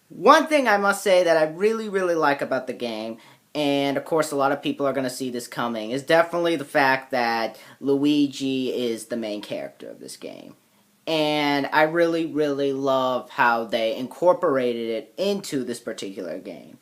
One thing I must say that I really, really like about the game, and of course a lot of people are going to see this coming, is definitely the fact that Luigi is the main character of this game. And I really, really love how they incorporated it into this particular game.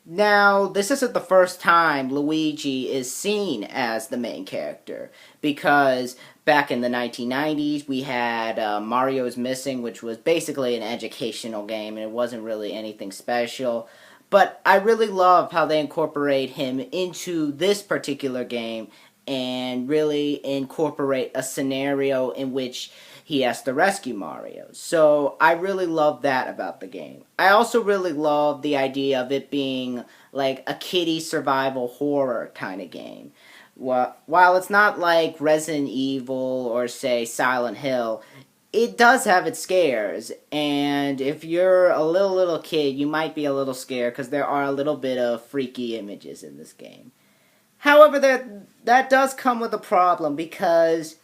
Now, this isn't the first time Luigi is seen as the main character, because back in the 1990s we had Mario's Missing, which was basically an educational game, and it wasn't really anything special. But I really love how they incorporate him into this particular game and really incorporate a scenario in which he has to rescue Mario. So I really love that about the game. I also really love the idea of it being like a kiddie survival horror kind of game. While it's not like Resident Evil or say Silent Hill, it does have its scares, and if you're a little kid, you might be a little scared because there are a little bit of freaky images in this game. However, that does come with a problem because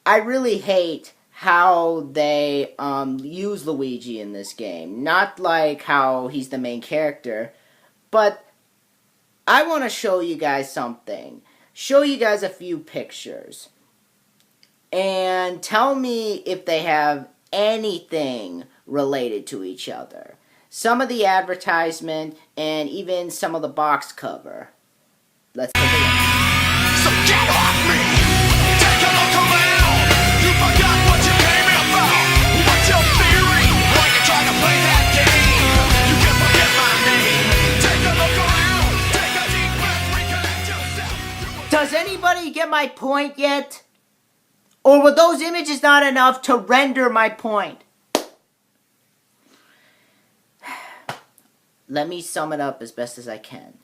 I really hate how they use Luigi in this game. Not like how he's the main character, but I want to show you guys something. Show you guys a few pictures. And tell me if they have anything related to each other. Some of the advertisement and even some of the box cover. Let's take a look. So get off me! Take a look around! You forgot what you came here for! What's your theory? Why you trying to play that game? You can forget my name! Take a look around! Take a deep breath, reconnect yourself! Does anybody get my point yet? Or were those images not enough to render my point? Let me sum it up as best as I can.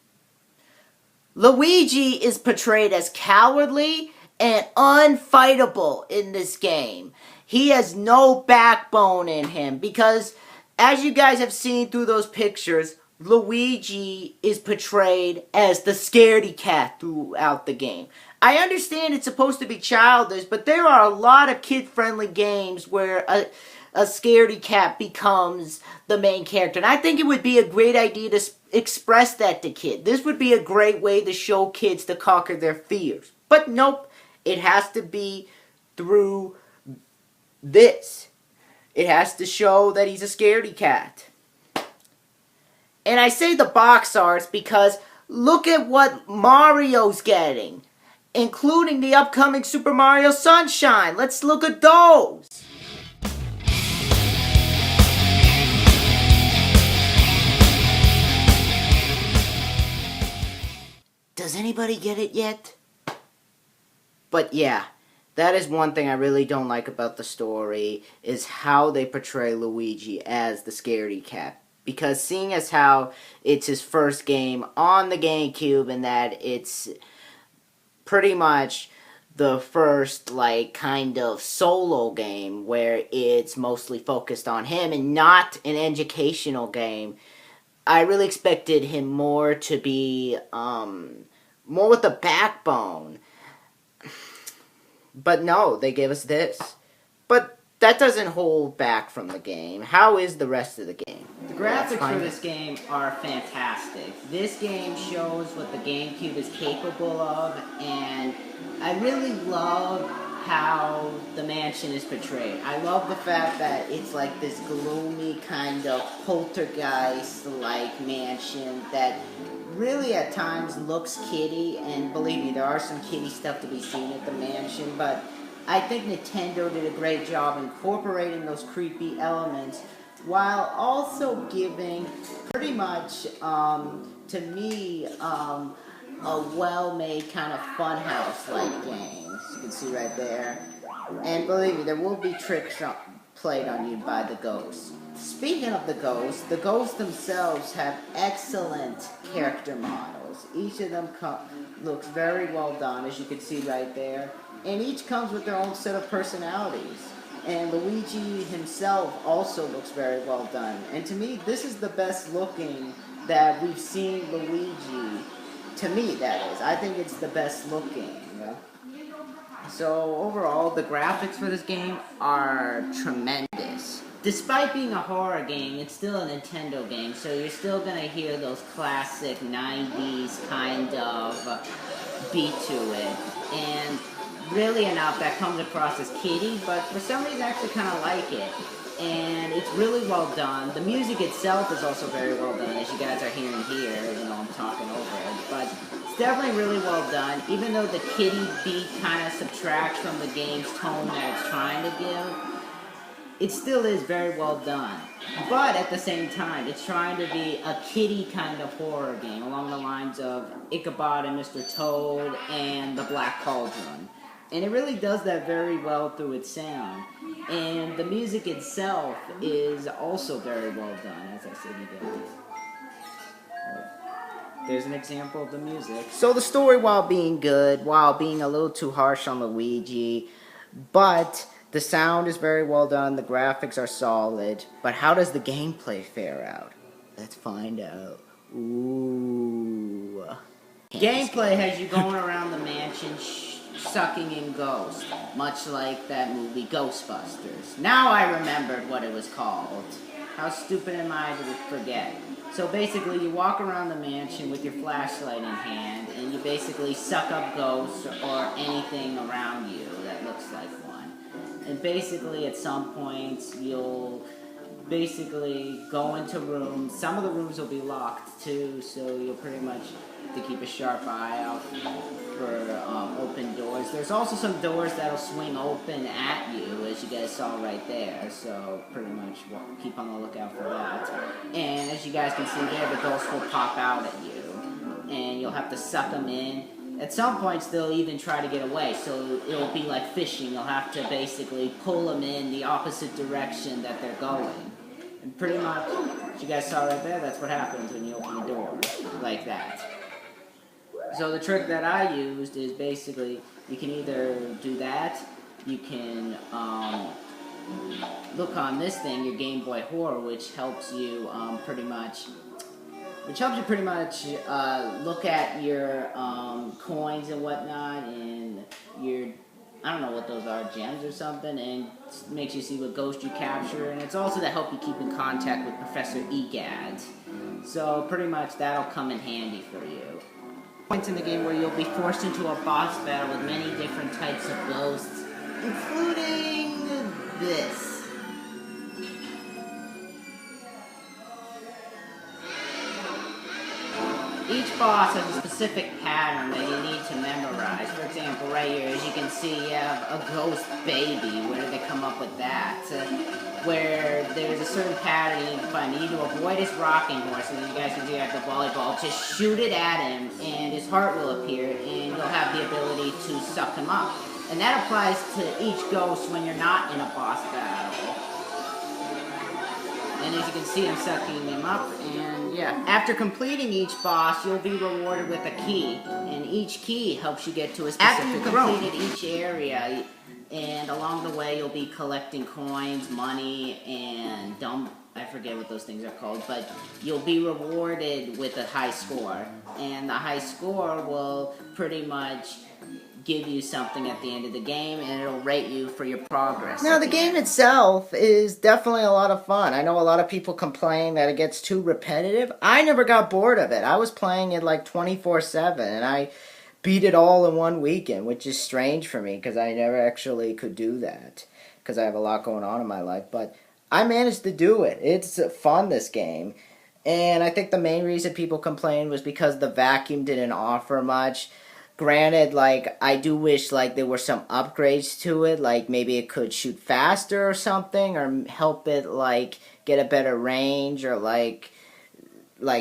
Luigi is portrayed as cowardly and unfightable in this game. He has no backbone in him because, as you guys have seen through those pictures, Luigi is portrayed as the scaredy cat throughout the game. I understand it's supposed to be childish, but there are a lot of kid-friendly games where a scaredy cat becomes the main character. And I think it would be a great idea to express that to kids. This would be a great way to show kids to conquer their fears. But nope, it has to be through this. It has to show that he's a scaredy cat. And I say the box arts because look at what Mario's getting, including the upcoming Super Mario Sunshine. Let's look at those. Does anybody get it yet? But yeah, that is one thing I really don't like about the story, is how they portray Luigi as the scaredy cat. Because seeing as how it's his first game on the GameCube and that it's pretty much the first, like, kind of solo game where it's mostly focused on him and not an educational game, I really expected him more to be, more with a backbone. But no, they gave us this. But that doesn't hold back from the game. How is the rest of the game? The graphics for this game are fantastic. This game shows what the GameCube is capable of, and I really love how the mansion is portrayed. I love the fact that it's like this gloomy kind of poltergeist-like mansion that really at times looks kiddie, and believe me, there are some kiddie stuff to be seen at the mansion, but I think Nintendo did a great job incorporating those creepy elements while also giving pretty much, to me, a well-made kind of funhouse-like game. As you can see right there. And believe me, there will be tricks played on you by the ghosts. Speaking of the ghosts themselves have excellent character models. Each of them looks very well done, as you can see right there. And each comes with their own set of personalities. And Luigi himself also looks very well done. And to me, this is the best looking that we've seen Luigi. To me, that is. I think it's the best looking. Yeah? So overall, the graphics for this game are tremendous. despite being a horror game, it's still a Nintendo game, so you're still going to hear those classic 90s kind of beat to it. And really enough, that comes across as kiddie, but for some reason I actually kind of like it. And it's really well done. The music itself is also very well done, as you guys are hearing here, even though I'm talking over it. But it's definitely really well done, even though the kiddie beat kind of subtracts from the game's tone that it's trying to give. It still is very well done. But at the same time, it's trying to be a kiddie kind of horror game, along the lines of Ichabod and Mr. Toad and The Black Cauldron. And it really does that very well through its sound. And the music itself is also very well done, as I said, you guys. There's an example of the music. So the story, while being good, while being a little too harsh on Luigi, but the sound is very well done, the graphics are solid, but how does the gameplay fare out? Let's find out. Ooh. Gameplay has you going around the mansion sucking in ghosts, much like that movie Ghostbusters. Now I remembered what it was called. How stupid am I to forget? So basically you walk around the mansion with your flashlight in hand, and you basically suck up ghosts or anything around you that looks like one. And basically at some points you'll basically go into rooms. Some of the rooms will be locked too, so you'll pretty much have to keep a sharp eye out for open doors. There's also some doors that'll swing open at you, as you guys saw right there, so pretty much keep on the lookout for that. And as you guys can see there, the ghosts will pop out at you, and you'll have to suck them in. At some points, they'll even try to get away, so it'll be like fishing. You'll have to basically pull them in the opposite direction that they're going. And pretty much, as you guys saw right there, that's what happens when you open the door, like that. So the trick that I used is basically, you can either do that, you can look on this thing, your Game Boy Horror, which helps you pretty much look at your coins and whatnot, and your, I don't know what those are, gems or something, and makes you see what ghost you capture, and it's also to help you keep in contact with Professor Egad. So pretty much that'll come in handy for you. Points in the game where you'll be forced into a boss battle with many different types of ghosts, including this. Each boss has a specific pattern that you need to memorize. For example, right here, as you can see, you have a ghost baby. Where did they come up with that? Where there's a certain pattern you need to find. You need to avoid his rocking horse, and then you guys can see I have the volleyball. Just shoot it at him, and his heart will appear, and you'll have the ability to suck him up. And that applies to each ghost when you're not in a boss battle. And as you can see, I'm sucking him up, and yeah. After completing each boss, you'll be rewarded with a key, and each key helps you get to a specific room. After you've completed each area, and along the way, you'll be collecting coins, money, and I forget what those things are called, but you'll be rewarded with a high score, and the high score will pretty much give you something at the end of the game, and it'll rate you for your progress. Now, the game itself is definitely a lot of fun. I know a lot of people complain that it gets too repetitive. I never got bored of it. I was playing it like 24/7, and I beat it all in one weekend, which is strange for me because I never actually could do that because I have a lot going on in my life. But I managed to do it. It's fun, this game. And I think the main reason people complained was because the vacuum didn't offer much. Granted, like, I do wish, like, there were some upgrades to it, like, maybe it could shoot faster or something, or help it, like, get a better range, or, like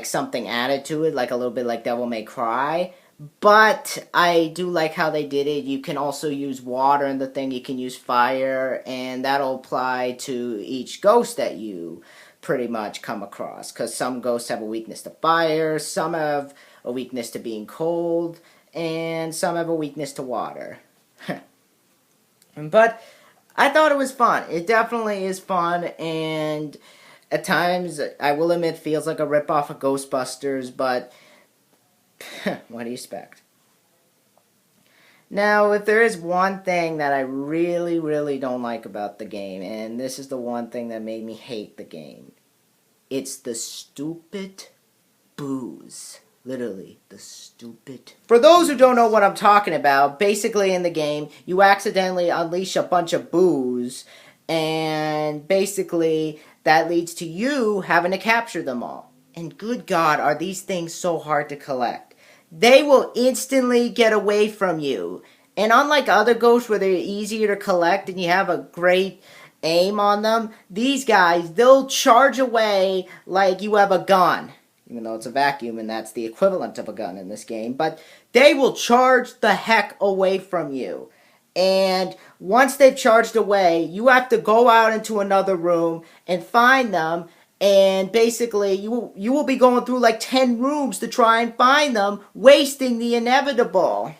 something added to it, like, a little bit like Devil May Cry. But I do like how they did it. You can also use water in the thing, you can use fire, and that'll apply to each ghost that you pretty much come across, because some ghosts have a weakness to fire, some have a weakness to being cold, and some have a weakness to water. But I thought it was fun. It definitely is fun, and at times, I will admit, feels like a ripoff of Ghostbusters, but what do you expect? Now, if there is one thing that I really, really don't like about the game, and this is the one thing that made me hate the game, it's the stupid booze. Literally, the stupid. For those who don't know what I'm talking about, basically in the game, you accidentally unleash a bunch of booze, and basically that leads to you having to capture them all. And good God, are these things so hard to collect? They will instantly get away from you. And unlike other ghosts where they're easier to collect and you have a great aim on them, these guys, they'll charge away like you have a gun. Even though it's a vacuum and that's the equivalent of a gun in this game. But they will charge the heck away from you. And once they've charged away, you have to go out into another room and find them. And basically, you will be going through like 10 rooms to try and find them, wasting the inevitable.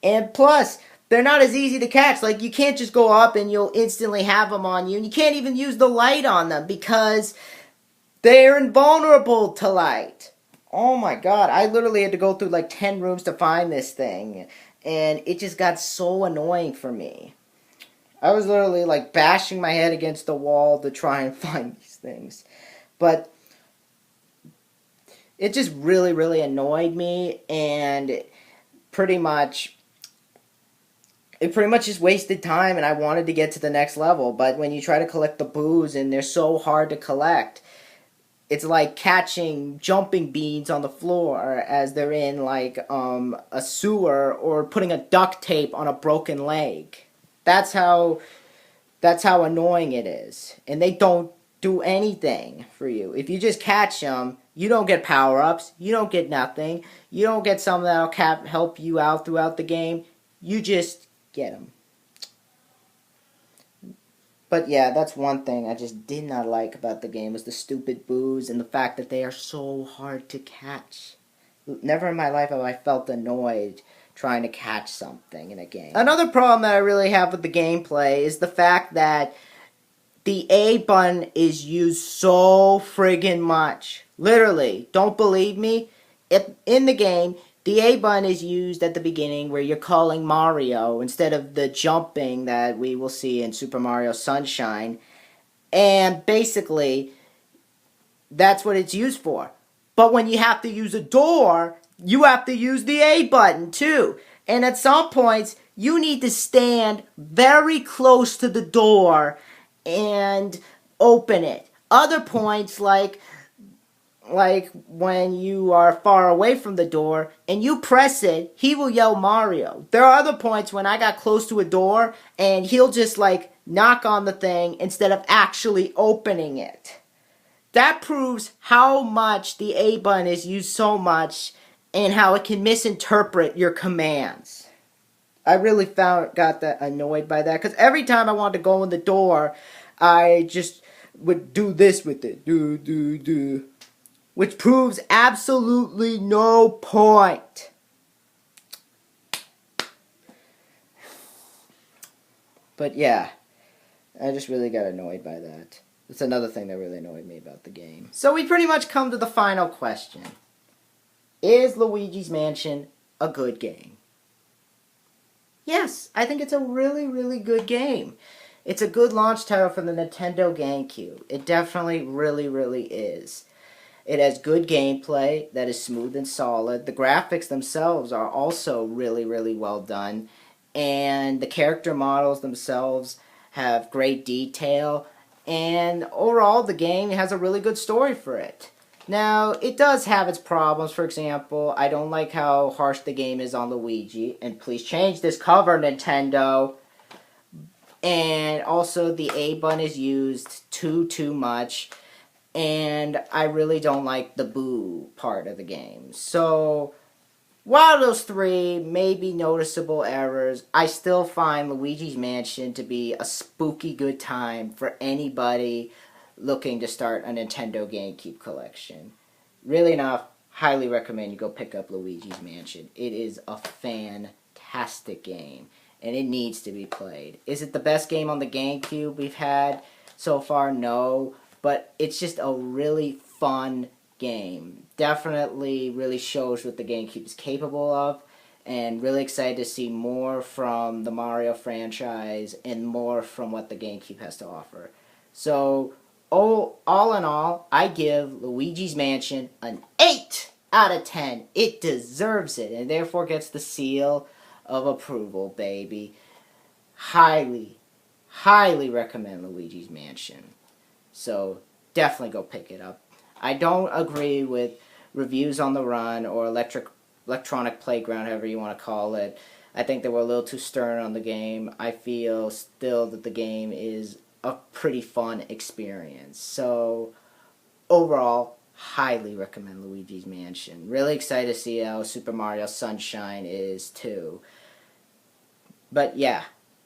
And plus, they're not as easy to catch. Like, you can't just go up and you'll instantly have them on you. And you can't even use the light on them because they're invulnerable to light. Oh my God, I literally had to go through like 10 rooms to find this thing. And it just got so annoying for me. I was literally like bashing my head against the wall to try and find these things. But it just really, really annoyed me. And it pretty much just wasted time. And I wanted to get to the next level. But when you try to collect the booze and they're so hard to collect, it's like catching jumping beans on the floor as they're in like a sewer, or putting a duct tape on a broken leg. That's how annoying it is. And they don't do anything for you. If you just catch them, you don't get power-ups. You don't get nothing. You don't get something that'll help you out throughout the game. You just get them. But yeah, that's one thing I just did not like about the game, was the stupid booze and the fact that they are so hard to catch. Never in my life have I felt annoyed trying to catch something in a game. Another problem that I really have with the gameplay is the fact that the A button is used so friggin' much. Literally, don't believe me? In the game, the A button is used at the beginning where you're calling Mario instead of the jumping that we will see in Super Mario Sunshine. And basically, that's what it's used for. But when you have to use a door, you have to use the A button too. And at some points, you need to stand very close to the door and open it. Other points, like when you are far away from the door and you press it, he will yell Mario. There are other points when I got close to a door and he'll just like knock on the thing instead of actually opening it. That proves how much the A button is used so much and how it can misinterpret your commands. I really got that annoyed by that, because every time I wanted to go in the door, I just would do this with it. Do. Which proves absolutely no point. But yeah, I just really got annoyed by that. That's another thing that really annoyed me about the game. So we pretty much come to the final question. Is Luigi's Mansion a good game? Yes, I think it's a really, really good game. It's a good launch title for the Nintendo GameCube. It definitely really, really is. It has good gameplay that is smooth and solid. The graphics themselves are also really, really well done. And the character models themselves have great detail. And overall, the game has a really good story for it. Now, it does have its problems. For example, I don't like how harsh the game is on Luigi. And please change this cover, Nintendo. And also, the A button is used too much. And I really don't like the boo part of the game. So, while those three may be noticeable errors, I still find Luigi's Mansion to be a spooky good time for anybody looking to start a Nintendo GameCube collection. Really enough, highly recommend you go pick up Luigi's Mansion. It is a fantastic game, and it needs to be played. Is it the best game on the GameCube we've had so far? No, but it's just a really fun game. Definitely really shows what the GameCube is capable of. and really excited to see more from the Mario franchise and more from what the GameCube has to offer. So, all in all, I give Luigi's Mansion an 8 out of 10. It deserves it, and therefore gets the seal of approval, baby. Highly, highly recommend Luigi's Mansion. So, definitely go pick it up. I don't agree with reviews on the run or electronic playground, however you want to call it. I think they were a little too stern on the game. I feel still that the game is a pretty fun experience. So, overall, highly recommend Luigi's Mansion. Really excited to see how Super Mario Sunshine is, too. But, yeah.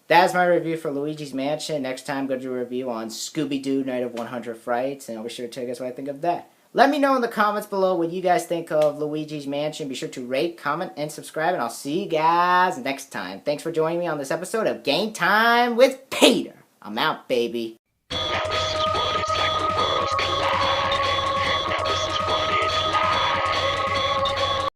That's my review for Luigi's Mansion. Next time, go do a review on Scooby-Doo Night of 100 Frights, and I'll be sure to tell you guys what I think of that. Let me know in the comments below what you guys think of Luigi's Mansion. Be sure to rate, comment, and subscribe, and I'll see you guys next time. Thanks for joining me on this episode of Game Time with Peter. I'm out, baby.